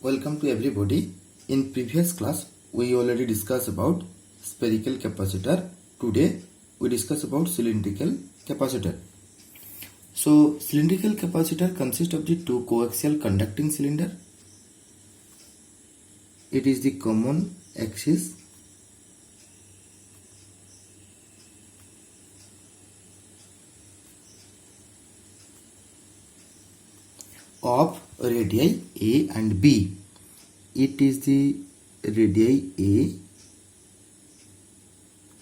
Welcome to everybody. In previous class, we already discussed about spherical capacitor. Today, we discuss about cylindrical capacitor. So, cylindrical capacitor consists of the two coaxial conducting cylinder. It is the common axis of radii A and B. It is the radii A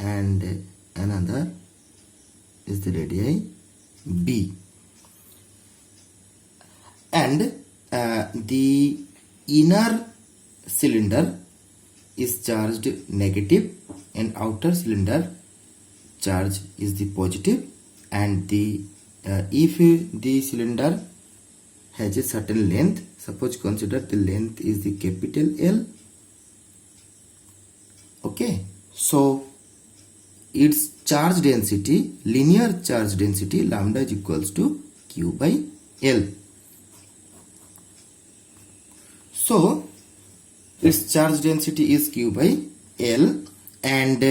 and another is the radii B. And the inner cylinder is charged negative and outer cylinder charge is the positive, and the if the cylinder has a certain length, suppose consider the length is the capital L. Okay, so its charge density, linear charge density lambda is equals to Q by L. So its charge density is Q by L, and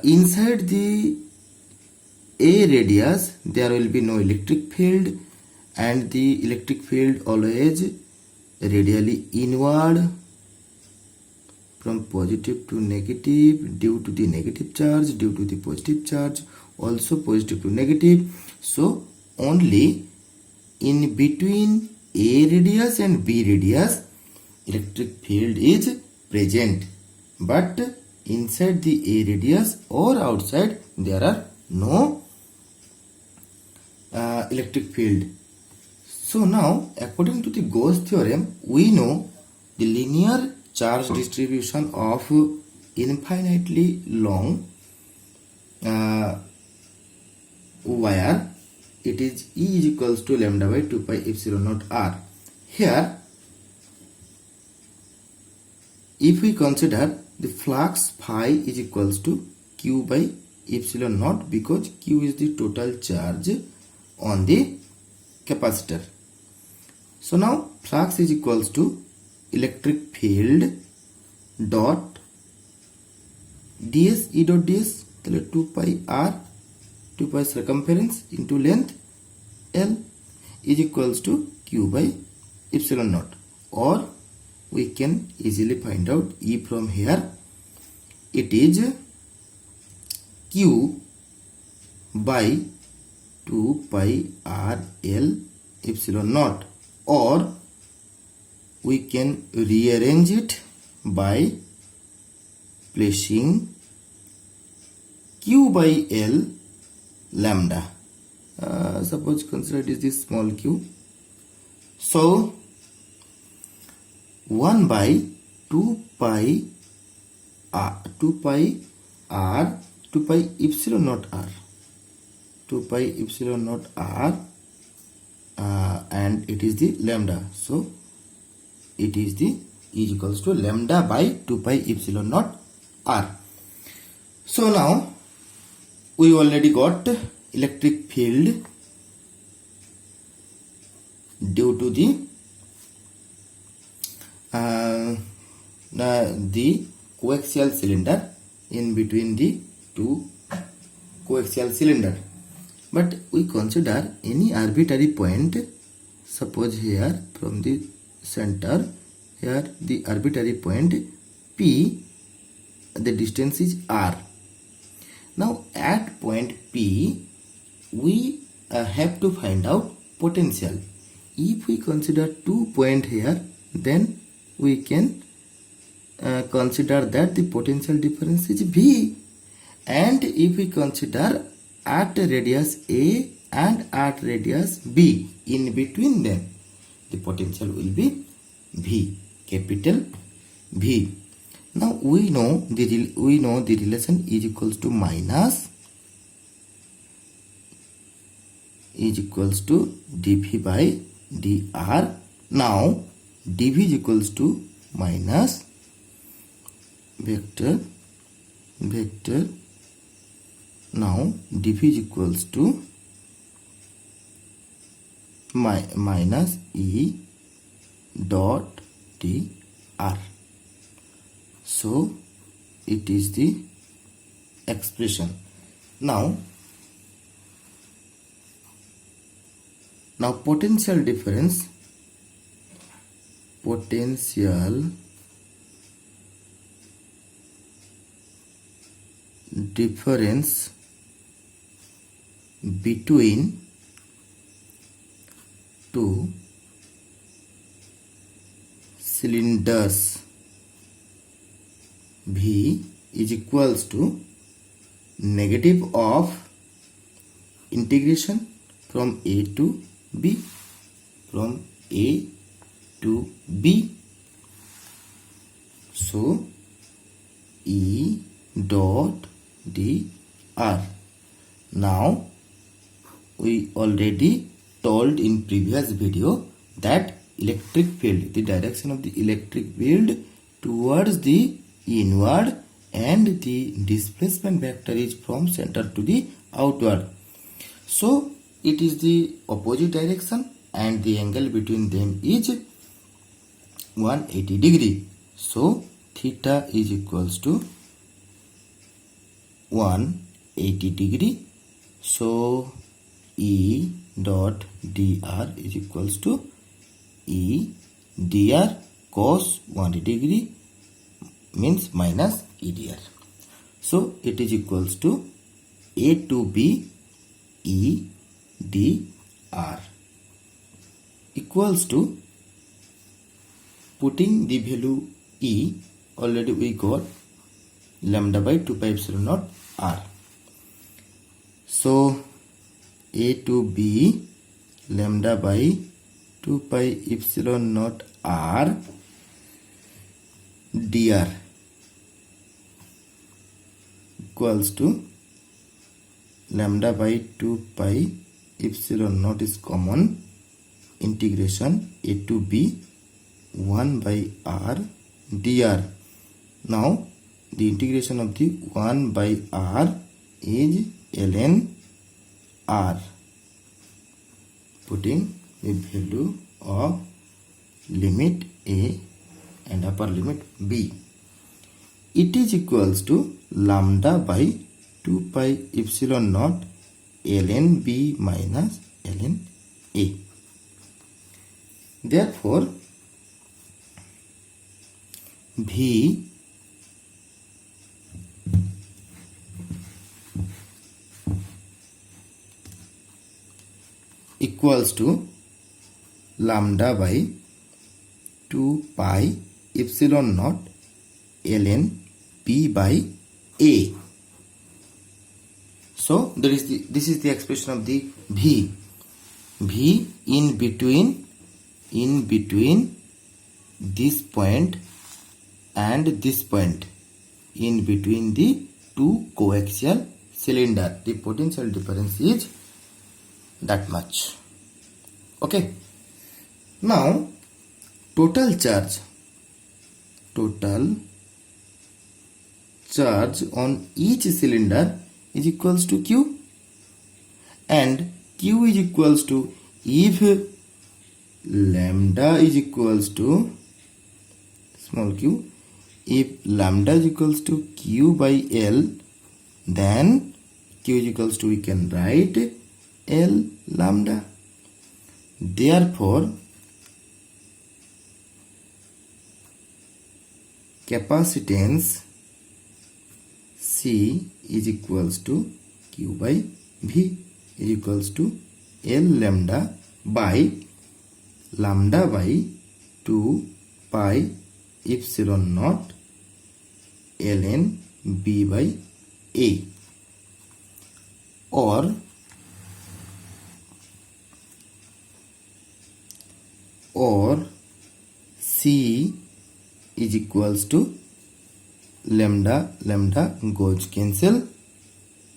inside the A radius there will be no electric field, and the electric field always radially inward from positive to negative due to the negative charge, due to the positive charge also positive to negative. So only in between A radius and B radius electric field is present, but inside the A radius or outside there are no electric field. So now, according to the Gauss theorem, we know the linear charge distribution of infinitely long wire. It is E is equals to lambda by 2 pi epsilon naught r. Here, if we consider the flux phi is equals to Q by epsilon naught, because Q is the total charge on the capacitor. So now flux is equals to electric field dot ds, E dot ds, 2 pi r, 2 pi circumference into length L is equals to Q by epsilon naught, or we can easily find out E from here. It is Q by 2 pi r L epsilon naught, or we can rearrange it by placing Q by L lambda. Suppose consider it is this small q. So 1 by 2 pi r, 2 pi r, 2 pi epsilon naught r, 2 pi epsilon naught r, and it is the lambda. So it is the E is equals to lambda by 2 pi epsilon naught r. So now we already got electric field due to the coaxial cylinder in between the two coaxial cylinder. But we consider any arbitrary point. Suppose here from the center, here the arbitrary point P, the distance is R. Now at point P we have to find out potential. If we consider 2 points here, then we can consider that the potential difference is V. And if we consider at radius A and at radius B, in between them the potential will be V, capital V. Now we know the relation is equals to minus is equals to dV by dr. Now dV is equals to minus vector. Now dV is equals to minus E dot dr. So it is the expression. Now potential difference between two cylinders V is equals to negative of integration from A to B, from A to B. So E dot dr. Now we already told in previous video that electric field, the direction of the electric field towards the inward, and the displacement vector is from center to the outward. So it is the opposite direction and the angle between them is 180 degree. So theta is equals to 180 degree. So E dot dr is equals to E dr cos 180 degree means minus E dr. So it is equals to A to B E dr equals to, putting the value E, already we got lambda by 2 pi epsilon naught r. So A to B lambda by 2 pi epsilon naught r dr equals to lambda by 2 pi epsilon naught is common, integration A to B 1 by r dr. Now the integration of the 1 by r is ln r, putting the value of limit A and upper limit B. It is equals to lambda by 2 pi epsilon naught ln B minus ln A. Therefore V equals to lambda by 2 pi epsilon naught ln B by A. So this is the expression of the V. V in between this point and this point, in between the two coaxial cylinder, the potential difference is that much. Okay. Now total charge on each cylinder is equals to Q, and Q is equals to, if lambda is equals to small q, if lambda is equals to Q by L, then Q is equals to, we can write L lambda. Therefore capacitance C is equals to Q by V is equals to L lambda by 2 pi epsilon naught ln B by A, or C is equals to lambda goes cancel,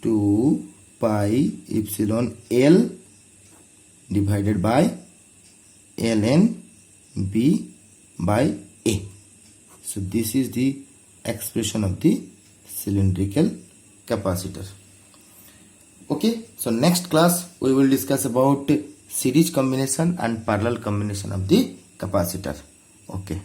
2 pi epsilon L divided by ln B by A. So this is the expression of the cylindrical capacitor. Okay, so next class we will discuss about series combination and parallel combination of the capacitor. Okay.